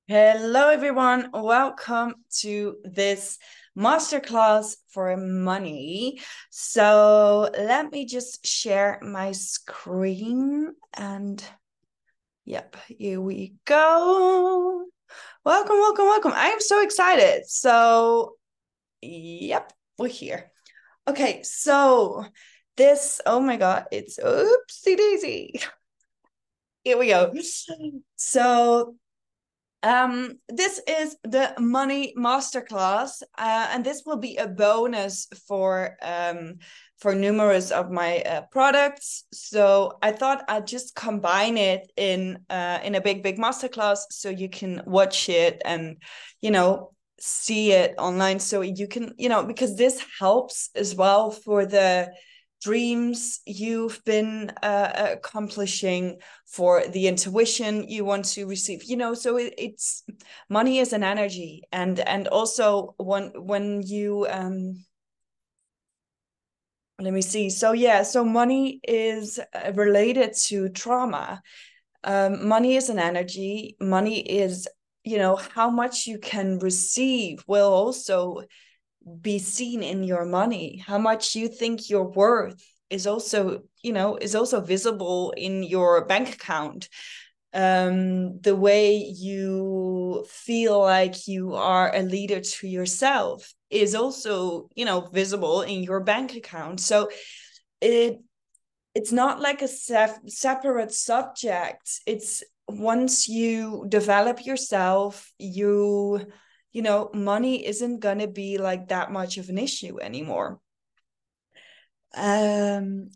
Hello, everyone. Welcome to this masterclass for money. So let me just share my screen and yep, here we go. Welcome, welcome, welcome. I am so excited. So, yep, we're here. Okay, so oh my God, it's oopsie daisy. Here we go. So this is the Money Masterclass, and this will be a bonus for numerous of my products. So I thought I'd just combine it in a big masterclass, so you can watch it and see it online. So you can because this helps as well for the dreams you've been accomplishing, for the intuition you want to receive, so it's money is an energy. And also when you let me see, so money is related to trauma. Money is an energy. Money is, how much you can receive will also be seen in your money. How much you think you're worth is also visible in your bank account. The way you feel like you are a leader to yourself is also, visible in your bank account. So it's not like a separate subject. It's once you develop yourself, money isn't going to be like that much of an issue anymore. And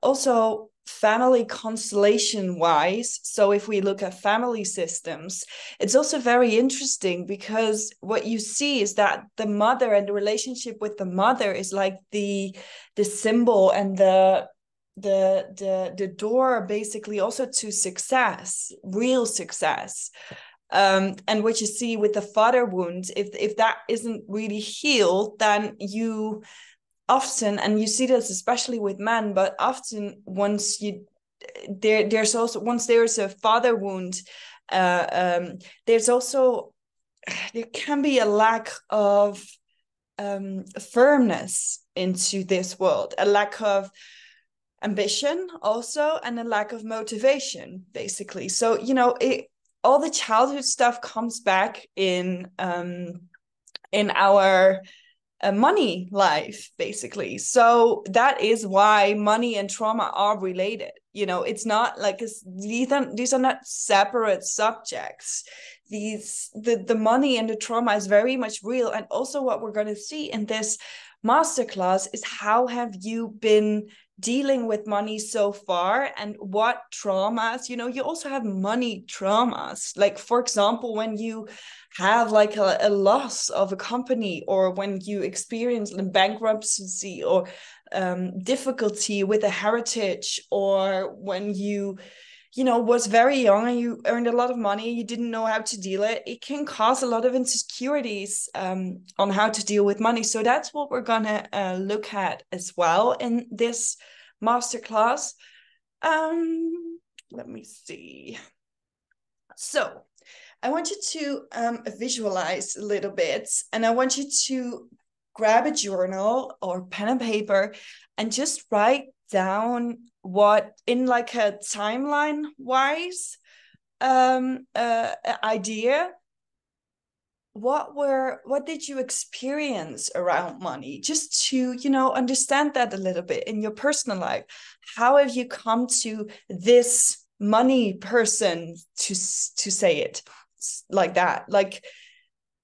also family constellation wise, so if we look at family systems, it's also very interesting, because what you see is that the mother and the relationship with the mother is like the symbol and the door basically also to success, real success. And what you see with the father wound, if that isn't really healed, then you often, and you see this especially with men, but often once there's a father wound, there's also, there can be a lack of firmness into this world, a lack of ambition also, and a lack of motivation, basically. So all the childhood stuff comes back in our money life, basically. So that is why money and trauma are related. It's not like these are not separate subjects. The money and the trauma is very much real. And also what we're going to see in this masterclass is, how have you been dealing with money so far, and what traumas, you also have money traumas. Like, for example, when you have like a loss of a company, or when you experience bankruptcy, or difficulty with a heritage, or when was very young and you earned a lot of money, you didn't know how to deal it can cause a lot of insecurities on how to deal with money. So that's what we're gonna look at as well in this masterclass. Let me see. So I want you to visualize a little bit, and I want you to grab a journal or pen and paper and just write down, what in like a timeline wise idea, what did you experience around money, just to understand that a little bit in your personal life. How have you come to this money person, to say it like that? Like,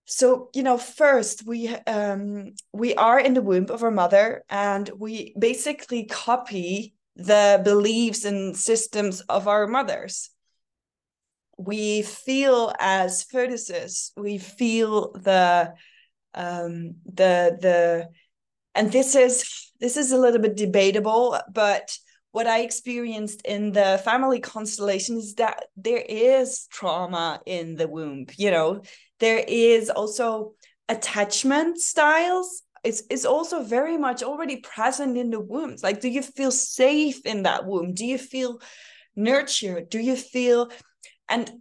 so first we are in the womb of our mother, and we basically copy the beliefs and systems of our mothers. We feel as fetuses, we feel the and this is a little bit debatable, but what I experienced in the family constellation is that there is trauma in the womb. There is also attachment styles. It's also very much already present in the womb. Like, do you feel safe in that womb? Do you feel nurtured? Do you feel, and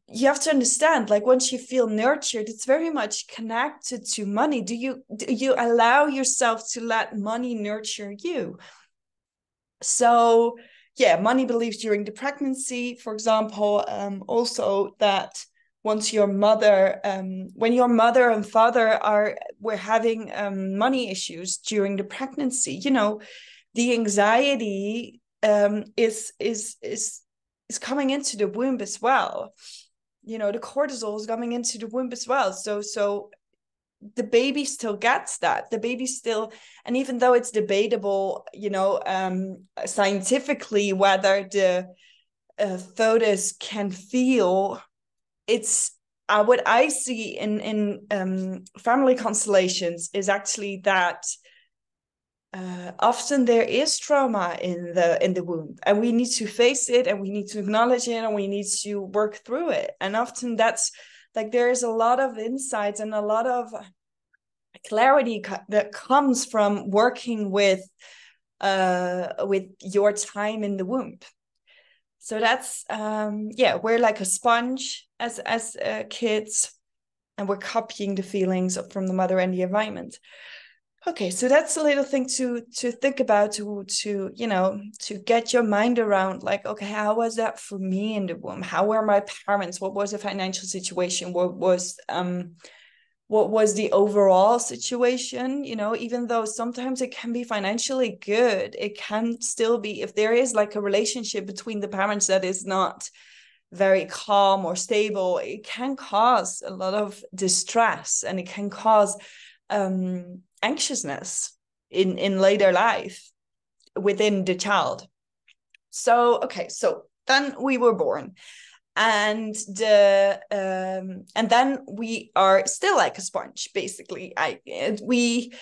you have to understand, like, once you feel nurtured, it's very much connected to money. Do you allow yourself to let money nurture you? So yeah, money beliefs during the pregnancy, for example, also that once your mother, when your mother and father were having money issues during the pregnancy, you know, the anxiety is coming into the womb as well. You know, the cortisol is coming into the womb as well. So the baby still gets that. The baby still, and even though it's debatable, you know, scientifically, whether the fetus can feel, it's what I see in family constellations is actually that often there is trauma in the womb, and we need to face it, and we need to acknowledge it, and we need to work through it. And often that's like, there is a lot of insights and a lot of clarity that comes from working with your time in the womb. So that's yeah, we're like a sponge as kids, and we're copying the feelings from the mother and the environment. Okay, so that's a little thing to think about, to you know, to get your mind around, like, okay, how was that for me in the womb? How were my parents? What was the financial situation? What was the overall situation? You know, even though sometimes it can be financially good, it can still be, if there is like a relationship between the parents that is not very calm or stable, it can cause a lot of distress, and it can cause anxiousness in later life within the child. So okay, so then we were born, and then we are still like a sponge, basically. We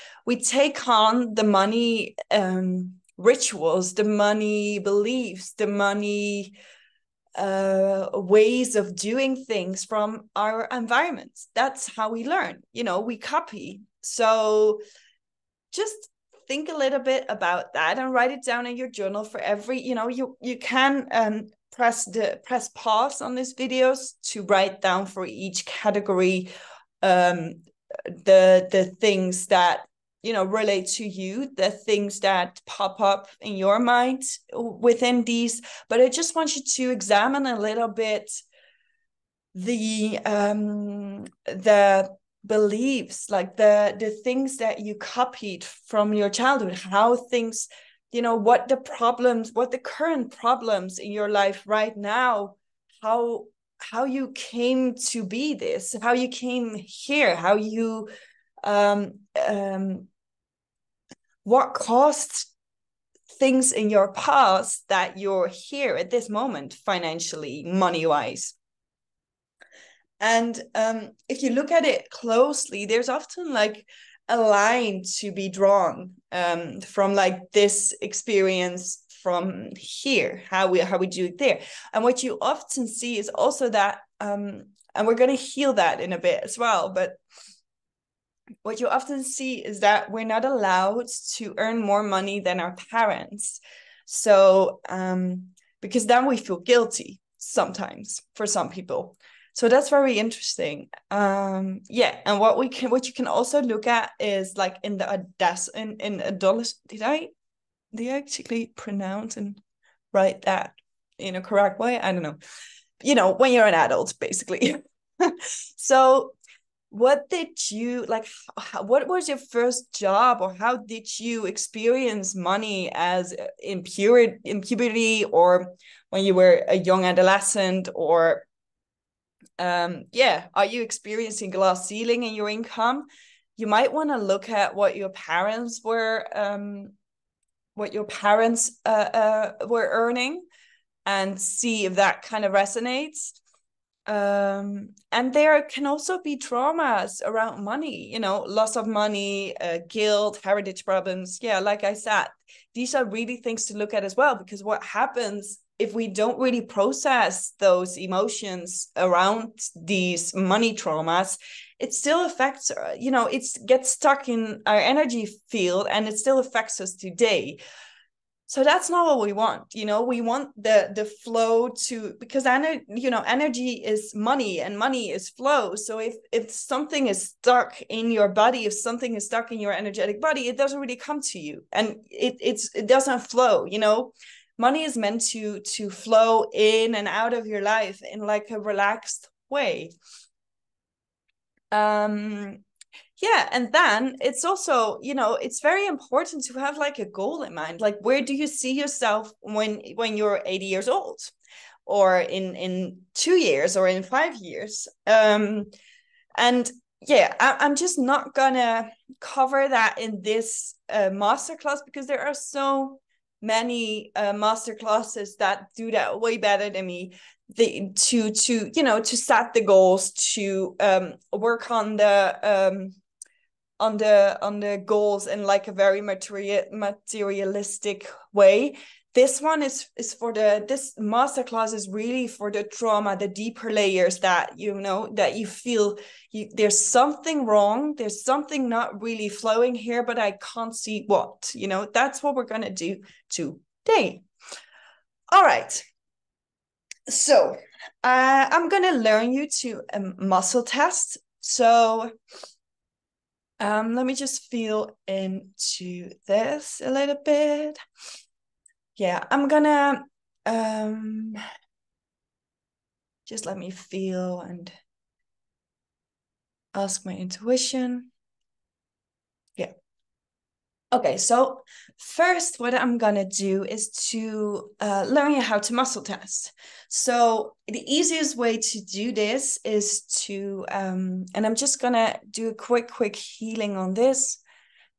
take on the money rituals, the money beliefs, the money ways of doing things from our environments. That's how we learn, you know, we copy. So just think a little bit about that and write it down in your journal. For every, you know, you can press pause on these videos to write down for each category the things that, you know, relate to you, the things that pop up in your mind within these. But I just want you to examine a little bit the beliefs, like the things that you copied from your childhood, how things, you know, what the current problems in your life right now, how you came to be this, how you came here, how you what caused things in your past that you're here at this moment, financially, money wise. And if you look at it closely, there's often like a line to be drawn from like this experience from here, how we do it there. And what you often see is also that, and we're going to heal that in a bit as well, but what you often see is that we're not allowed to earn more money than our parents. So because then we feel guilty sometimes, for some people. So that's very interesting. Yeah, and what you can also look at is like in the in adolescent. Did I actually pronounce and write that in a correct way? I don't know. You know, when you're an adult, basically. So what did you like, what was your first job, or how did you experience money as in puberty, or when you were a young adolescent, or yeah, are you experiencing glass ceiling in your income? You might want to look at what your parents were earning, and see if that kind of resonates. And there can also be traumas around money, you know, loss of money, guilt, heritage problems. Yeah, like I said, these are really things to look at as well, because what happens if we don't really process those emotions around these money traumas, it still affects, you know, it gets stuck in our energy field, and it still affects us today. So that's not what we want. We want the flow to, because energy is money and money is flow. So if something is stuck in your body, if something is stuck in your energetic body, it doesn't really come to you, and it doesn't flow. Money is meant to flow in and out of your life in like a relaxed way. Yeah, and then it's also, it's very important to have like a goal in mind. Like, where do you see yourself when you're 80 years old, or in 2 years, or in 5 years? And yeah, I'm just not gonna cover that in this masterclass, because there are so many masterclasses that do that way better than me. To set the goals, to work on the goals in like a very materialistic way. This one is for this masterclass is really for the trauma, the deeper layers that that you feel there's something wrong, there's something not really flowing here, but I can't see what. That's what we're gonna do today. All right. So I'm gonna learn you to muscle test. So let me just feel into this a little bit. Yeah, I'm gonna just let me feel and ask my intuition. Yeah. Okay, so first what I'm gonna do is to learn you how to muscle test. So the easiest way to do this is to, and I'm just gonna do a quick healing on this,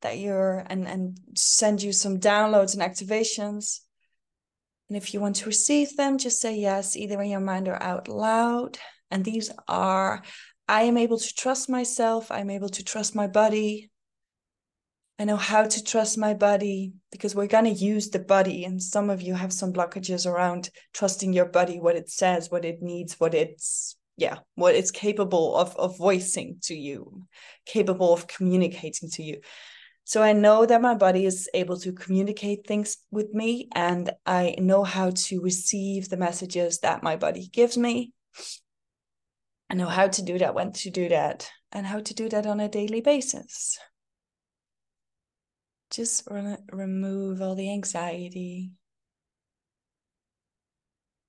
that and send you some downloads and activations. And if you want to receive them, just say yes, either in your mind or out loud. And these are, I am able to trust myself. I'm able to trust my body. I know how to trust my body, because we're going to use the body. And some of you have some blockages around trusting your body, what it says, what it needs, what it's capable of voicing to you, capable of communicating to you. So I know that my body is able to communicate things with me, and I know how to receive the messages that my body gives me. I know how to do that, when to do that, and how to do that on a daily basis. Just remove all the anxiety.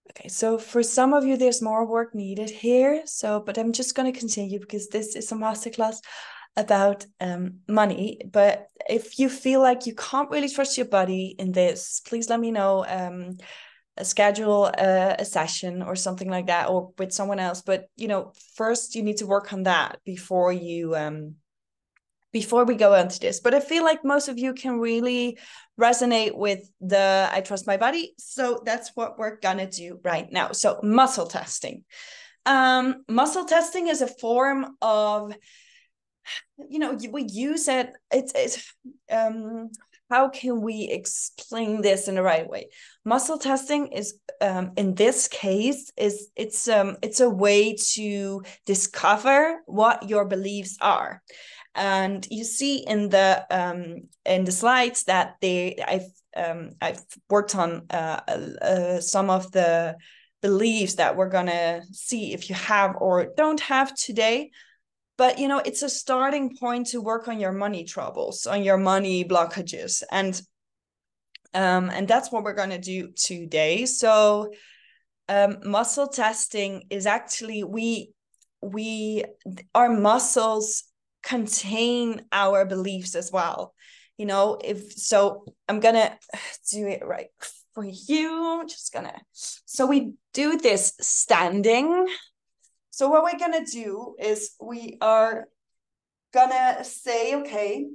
Okay, so for some of you, there's more work needed here. But I'm just going to continue, because this is a masterclass about money. But if you feel like you can't really trust your body in this, please let me know. Schedule a session or something like that, or with someone else. But first you need to work on that before we go into this. But I feel like most of you can really resonate with the I trust my body. So that's what we're gonna do right now. So muscle testing. Muscle testing is a form of, we use it. It's how can we explain this in the right way? Muscle testing is, in this case, it's a way to discover what your beliefs are. And you see in the slides that I've worked on some of the beliefs that we're gonna see if you have or don't have today. But it's a starting point to work on your money troubles, on your money blockages, and that's what we're going to do today. So muscle testing is actually, our muscles contain our beliefs as well. I'm gonna do it right for you. So we do this standing. So what we're going to do is we are going to say, okay,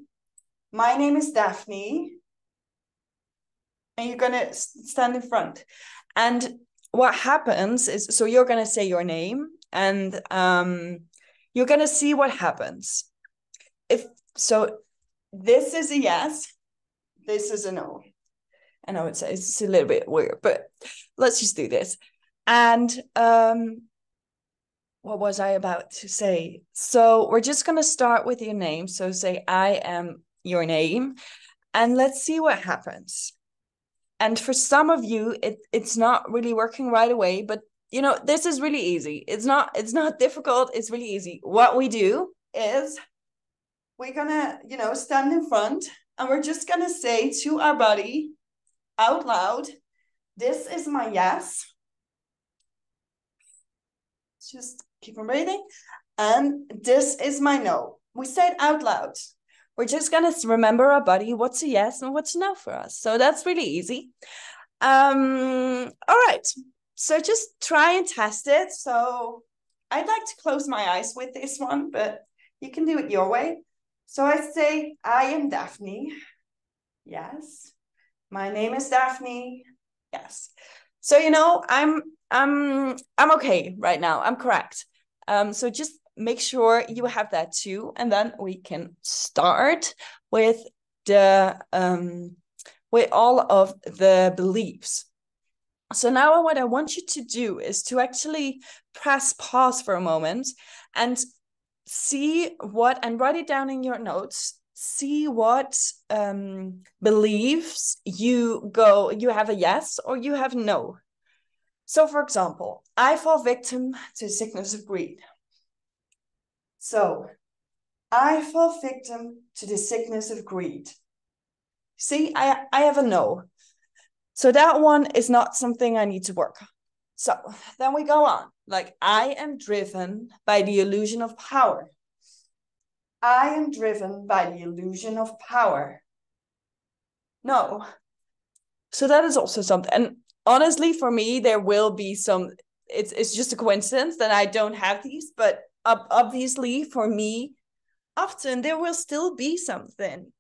my name is Daphne. And you're going to stand in front. And what happens is, so you're going to say your name, and you're going to see what happens. So this is a yes, this is a no. I know it's a little bit weird, but let's just do this. And what was I about to say? So we're just going to start with your name. So say, I am your name, and let's see what happens. And for some of you, it's not really working right away, but you know, this is really easy. It's not difficult. It's really easy. What we do is we're gonna, you know, stand in front and we're just gonna say to our body out loud, this is my yes. Just keep on breathing. And this is my no. We say it out loud. We're just gonna remember our body, what's a yes and what's a no for us. So that's really easy. All right. So just try and test it. So I'd like to close my eyes with this one, but you can do it your way. So I say, I am Daphne. Yes. My name is Daphne. Yes. So you know, I'm okay right now. I'm correct. So just make sure you have that too, and then we can start with the with all of the beliefs. So now what I want you to do is to actually press pause for a moment and see what, and write it down in your notes, see what beliefs you have a yes or you have no. So for example, I fall victim to the sickness of greed. So I fall victim to the sickness of greed. See, I have a no. So that one is not something I need to work on. So then we go on. Like, I am driven by the illusion of power. I am driven by the illusion of power. No. So that is also something. And honestly, for me, there will be some, it's just a coincidence that I don't have these, but obviously for me, often there will still be something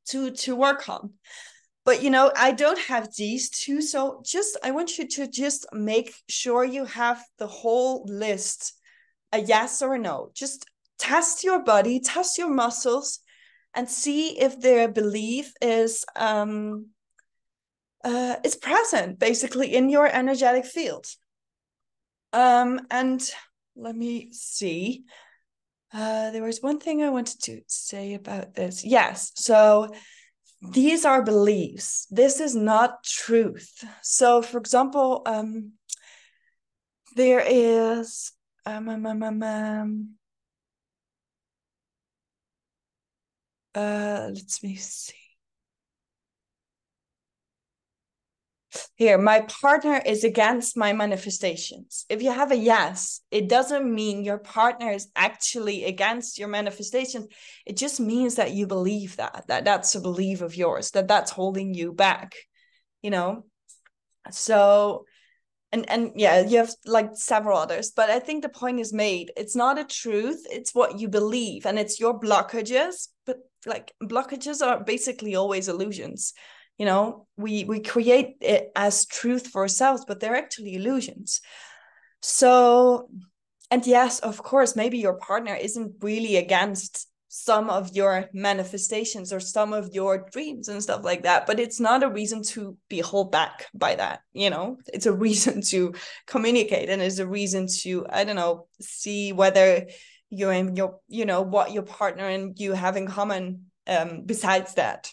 to work on. But you know, I don't have these two. So just, I want you to just make sure you have the whole list, a yes or a no. Just test your body, test your muscles, and see if their belief is present basically in your energetic field. And let me see. There was one thing I wanted to say about this. Yes. So these are beliefs. This is not truth. So, for example, there is let me see. Here, my partner is against my manifestations. If you have a yes, it doesn't mean your partner is actually against your manifestations. It just means that you believe that's a belief of yours, that's holding you back, you know? So, and yeah, you have like several others, but I think the point is made. It's not a truth, it's what you believe, and it's your blockages. But like, blockages are basically always illusions. You know, we create it as truth for ourselves, but they're actually illusions. So, and yes, of course, maybe your partner isn't really against some of your manifestations or some of your dreams and stuff like that, but it's not a reason to be held back by that. You know, it's a reason to communicate, and it's a reason to, I don't know, see whether you're in your, you know, what your partner and you have in common besides that,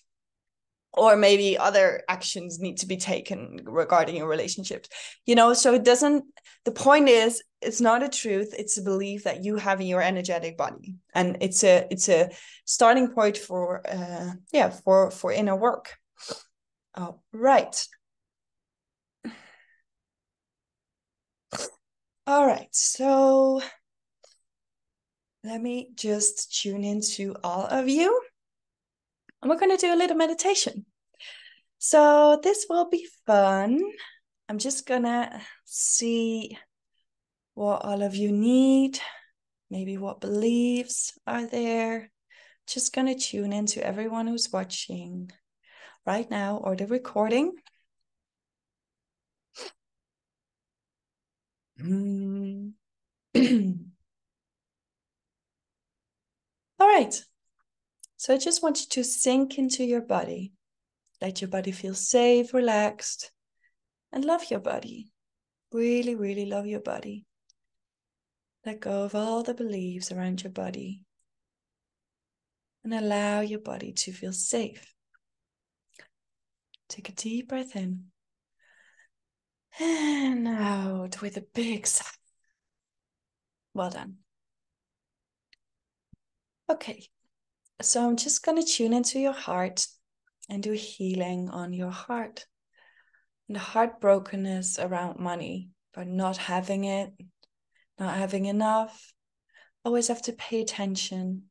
or maybe other actions need to be taken regarding your relationships, you know. So it doesn't, the point is, it's not a truth, it's a belief that you have in your energetic body, and it's a starting point for for inner work. All right. All right, so let me just tune into all of you, and we're going to do a little meditation. So this will be fun. I'm just gonna see what all of you need, maybe what beliefs are there. Just gonna tune into everyone who's watching right now or the recording. All right. So I just want you to sink into your body. Let your body feel safe, relaxed, and love your body. Really, really love your body. Let go of all the beliefs around your body and allow your body to feel safe. Take a deep breath in. And out with a big sigh. Well done. Okay, so I'm just going to tune into your heart and do healing on your heart. And the heartbrokenness around money, by not having it, not having enough. Always have to pay attention.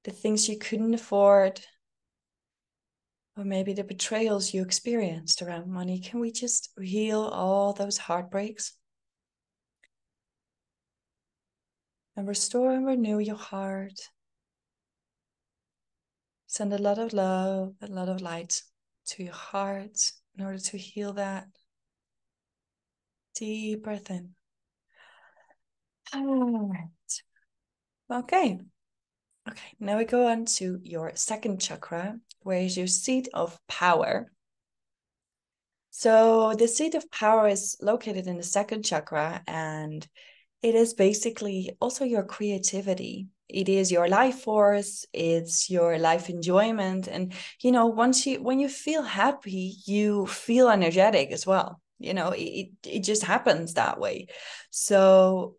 The things you couldn't afford, or maybe the betrayals you experienced around money. Can we just heal all those heartbreaks? And restore and renew your heart. Send a lot of love, a lot of light to your heart in order to heal that. Deep breath in. All right. Okay. Okay, now we go on to your second chakra, where is your seat of power. So the seat of power is located in the second chakra, and it is basically also your creativity. It is your life force, it's your life enjoyment. And, when you feel happy, you feel energetic as well. It just happens that way. So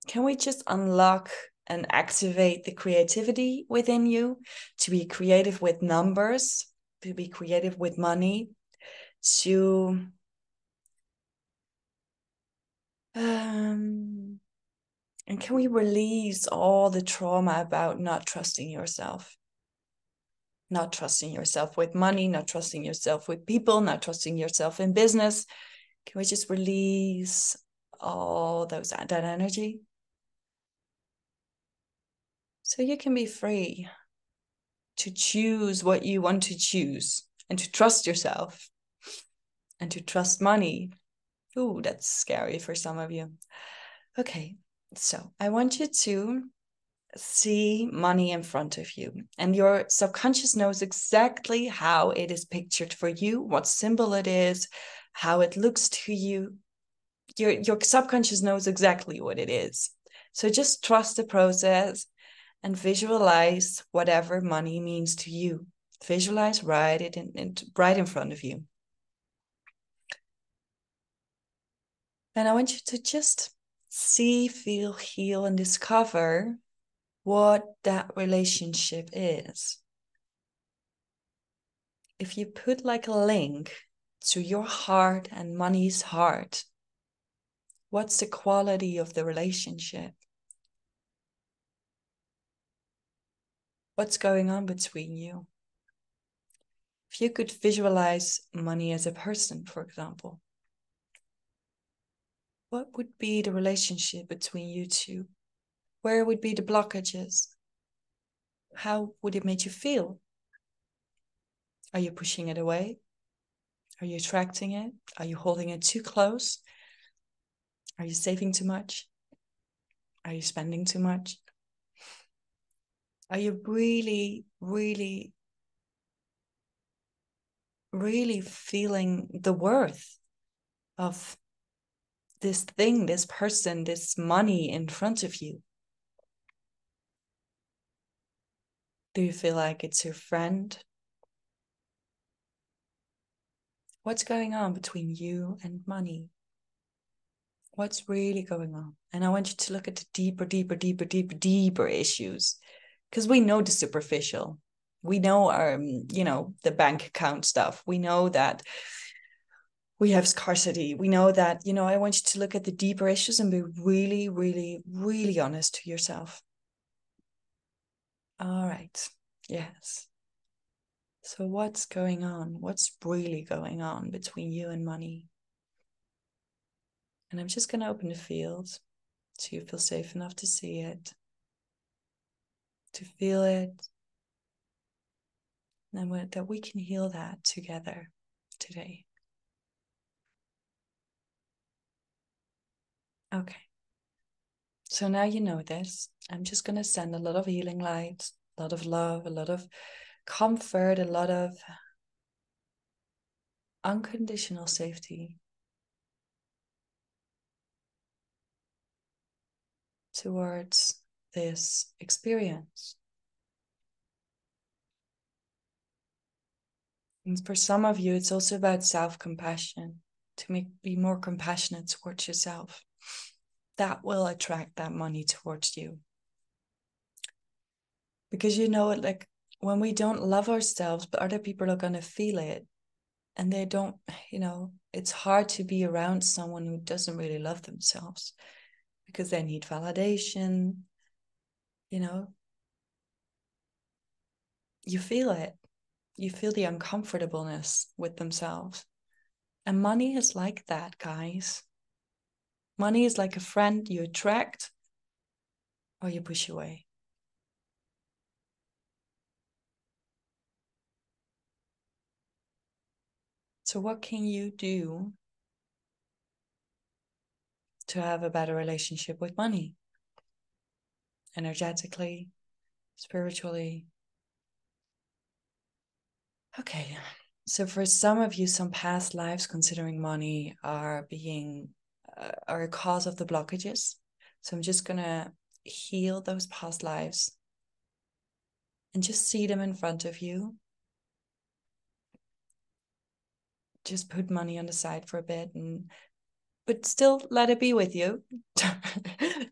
can we just unlock and activate the creativity within you to be creative with numbers, to be creative with money, to and can we release all the trauma about not trusting yourself? Not trusting yourself with money, not trusting yourself with people, not trusting yourself in business. Can we just release all that energy? So you can be free to choose what you want to choose and to trust yourself and to trust money. Ooh, that's scary for some of you. Okay, so I want you to see money in front of you, and your subconscious knows exactly how it is pictured for you, what symbol it is, how it looks to you. Your subconscious knows exactly what it is. So just trust the process and visualize whatever money means to you. Visualize, write it right in front of you. And I want you to just see, feel, heal, and discover what that relationship is. If you put like a link to your heart and money's heart, what's the quality of the relationship? What's going on between you? If you could visualize money as a person, for example, what would be the relationship between you two? Where would be the blockages? How would it make you feel? Are you pushing it away? Are you attracting it? Are you holding it too close? Are you saving too much? Are you spending too much? Are you really, really, really feeling the worth of this thing, this person, this money in front of you? Do you feel like it's your friend? What's going on between you and money? What's really going on? And I want you to look at the deeper issues, because we know the superficial. We know our, the bank account stuff. We know that we have scarcity. We know that, I want you to look at the deeper issues and be really, really, really honest to yourself. All right. Yes. So what's going on? What's really going on between you and money? And I'm just going to open the field so you feel safe enough to see it, to feel it, and that we can heal that together today. Okay. So now you know this. I'm just going to send a lot of healing light, a lot of love, a lot of comfort, a lot of unconditional safety towards this experience. And for some of you, it's also about self-compassion, to be more compassionate towards yourself. That will attract that money towards you. Because like when we don't love ourselves, but other people are going to feel it, and they don't, it's hard to be around someone who doesn't really love themselves because they need validation. You feel it. You feel the uncomfortableness with themselves. And money is like that, guys. Money is like a friend you attract or you push away. So what can you do to have a better relationship with money? Energetically, spiritually. Okay. So for some of you, some past lives considering money are a cause of the blockages. So I'm just going to heal those past lives and just see them in front of you. Just put money on the side for a bit, but still let it be with you.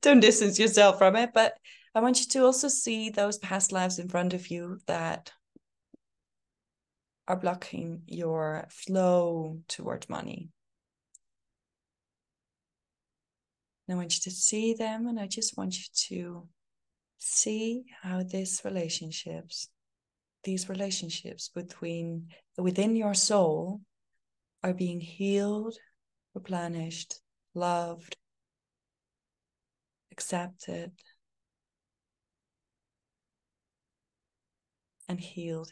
Don't distance yourself from it. But I want you to also see those past lives in front of you that are blocking your flow towards money. And I want you to see them, and I just want you to see how these relationships within your soul are being healed, replenished, loved, accepted, and healed.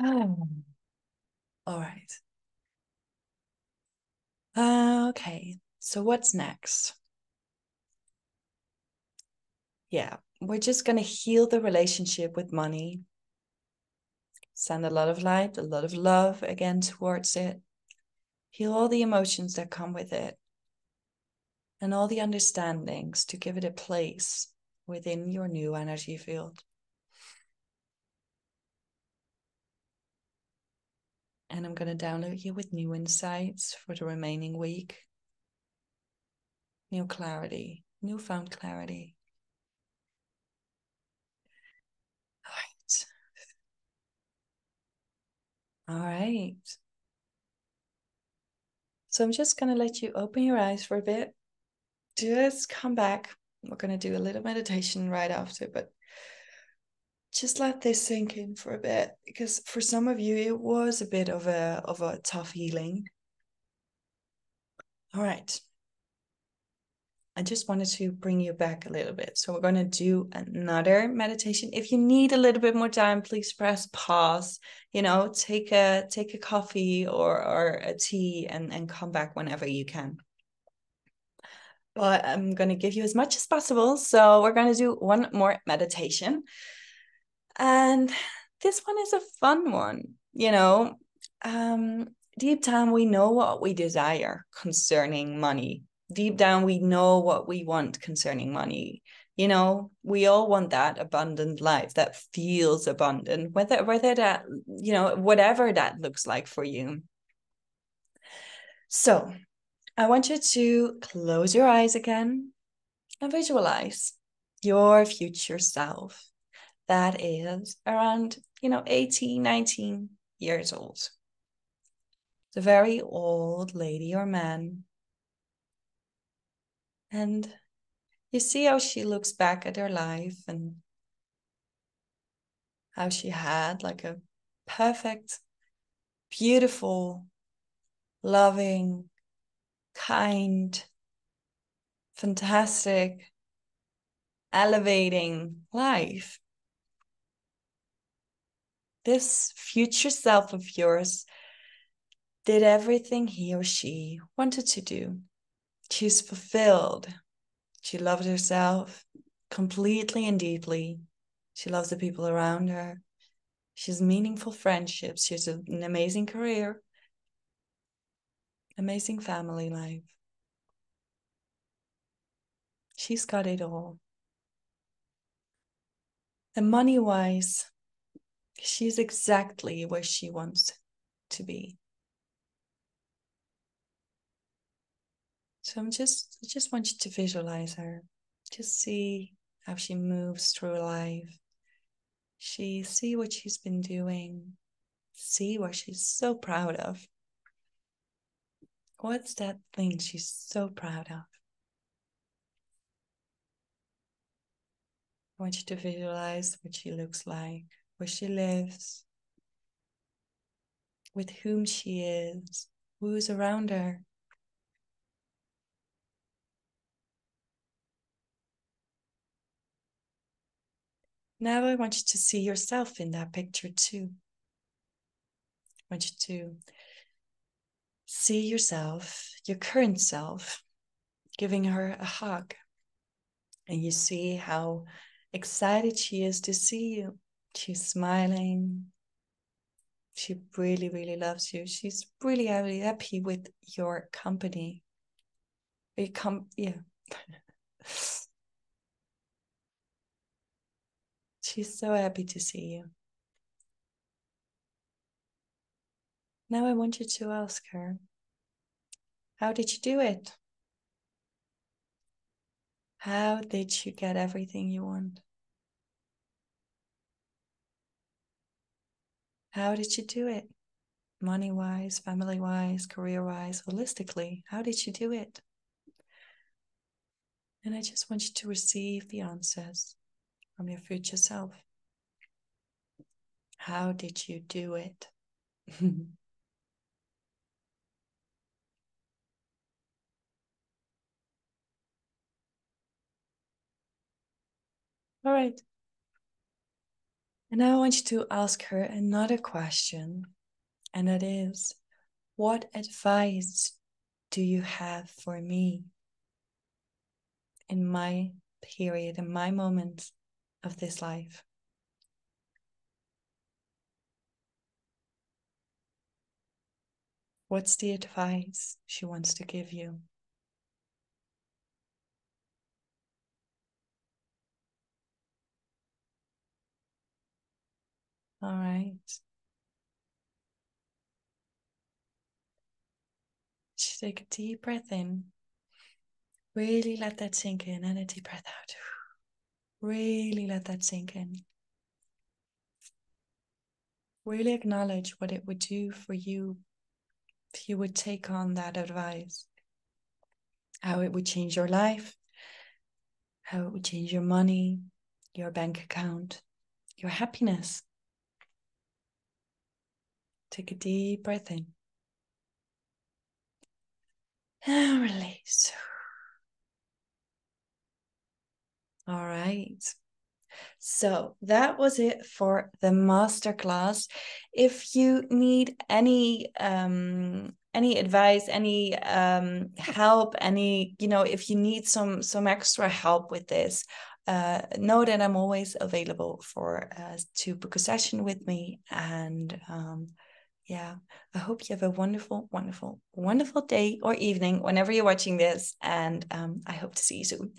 Oh. All right. Okay, so what's next? Yeah, we're just going to heal the relationship with money. Send a lot of light, a lot of love again towards it. Heal all the emotions that come with it and all the understandings to give it a place within your new energy field. And I'm going to download you with new insights for the remaining week. New clarity, newfound clarity. All right. So I'm just going to let you open your eyes for a bit. Just come back. We're going to do a little meditation right after, but just let this sink in for a bit, because for some of you, it was a bit of a tough healing. All right. I just wanted to bring you back a little bit. So we're going to do another meditation. If you need a little bit more time, please press pause, take a coffee or a tea and come back whenever you can. But I'm going to give you as much as possible. So we're going to do one more meditation. And this one is a fun one, deep down, we know what we desire concerning money. Deep down, we know what we want concerning money. We all want that abundant life that feels abundant, whether that, whatever that looks like for you. So I want you to close your eyes again and visualize your future self that is around, 18, 19 years old. It's a very old lady or man. And you see how she looks back at her life and how she had like a perfect, beautiful, loving, kind, fantastic, elevating life. This future self of yours did everything he or she wanted to do. She's fulfilled. She loved herself completely and deeply. She loves the people around her. She has meaningful friendships. She has an amazing career, amazing family life. She's got it all. And money-wise, She's exactly where she wants to be. So I just want you to visualize her. Just see how she moves through life. See what she's been doing. See what she's so proud of. What's that thing she's so proud of? I want you to visualize what she looks like, where she lives, with whom she is, who's around her. Now I want you to see yourself in that picture too. I want you to see yourself, your current self, giving her a hug. And you see how excited she is to see you. She's smiling. She really, really loves you. She's really, really happy with your company. Yeah. She's so happy to see you. Now I want you to ask her, how did you do it? How did you get everything you want? How did you do it? Money-wise, family-wise, career-wise, holistically, how did you do it? And I just want you to receive the answers from your future self. How did you do it? All right. And now I want you to ask her another question. And that is, what advice do you have for me in my period, in my moment of this life? What's the advice she wants to give you? All right. Just take a deep breath in. Really let that sink in, and a deep breath out. Really let that sink in. Really acknowledge what it would do for you if you would take on that advice. How it would change your life, how it would change your money, your bank account, your happiness. Take a deep breath in. And release. All right. So that was it for the masterclass. If you need any advice, any help, if you need some extra help with this, know that I'm always available to book a session with me. And yeah, I hope you have a wonderful, wonderful, wonderful day or evening whenever you're watching this. And I hope to see you soon.